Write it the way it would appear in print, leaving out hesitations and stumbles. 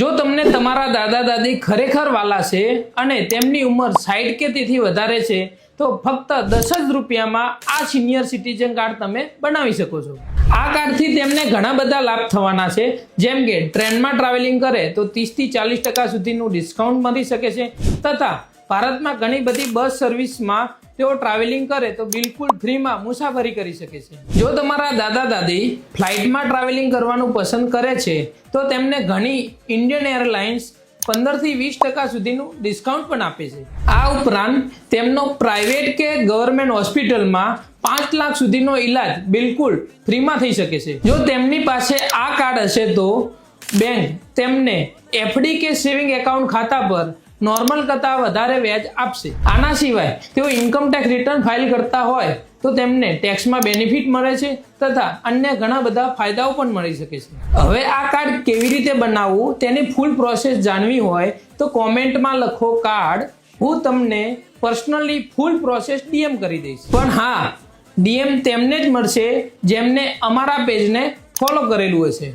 જો તમને તમારા દાદા દાદી ખરેખર વાલા છે અને તેમની ઉંમર 60 કે તેથી વધારે છે તો ફક્ત 10 જ રૂપિયામાં આ સિનિયર સિટીઝન કાર્ડ તમે બનાવી શકો છો। આ કાર્ડથી તેમને ઘણા બધા લાભ થવાના છે, જેમ કે ટ્રેનમાં ટ્રાવેલિંગ કરે તો 30 થી 40% સુધીનું ડિસ્કાઉન્ટ મળી શકે છે તથા ભારતમાં ઘણી બધી બસ સર્વિસમાં તેઓ ટ્રાવેલિંગ કરે તો બિલકુલ ફ્રીમાં મુસાફરી કરી શકે છે। જો તમારા દાદા દાદી ફ્લાઇટમાં ટ્રાવેલિંગ કરવાનું પસંદ કરે છે તો તેમને ઘણી ઇન્ડિયન એરલાઇન્સ 15 થી 20% સુધીનું ડિસ્કાઉન્ટ પણ આપે છે। આ ઉપરાંત તેમનો પ્રાઇવેટ કે ગવર્મેન્ટ હોસ્પિટલમાં 5 લાખ સુધીનો ઈલાજ બિલકુલ ફ્રીમાં થઈ શકે છે। જો તેમની પાસે આ કાર્ડ હશે તો બેંક તેમને એફડી કે સેવિંગ એકાઉન્ટ ખાતા પર નોર્મલ કરતા વધારે વ્યાજ આપશે। આના સિવાય તેઓ ઇન્કમ ટેક્સ રિટર્ન ફાઇલ કરતા હોય તો તેમને ટેક્સમાં બેનિફિટ મળે છે તથા અન્ય ઘણા બધા ફાયદાઓ પણ મળી શકે છે। હવે આ કાર્ડ કેવી રીતે બનાવવું તેની ફૂલ પ્રોસેસ જાણવી હોય તો કોમેન્ટમાં લખો કાર્ડ, હું તમને પર્સનલી ફૂલ પ્રોસેસ ડીએમ કરી દઈશ। પણ હા, ડીએમ તેમને જ મળશે જેમને અમારા પેજને ફોલો કરેલું હશે।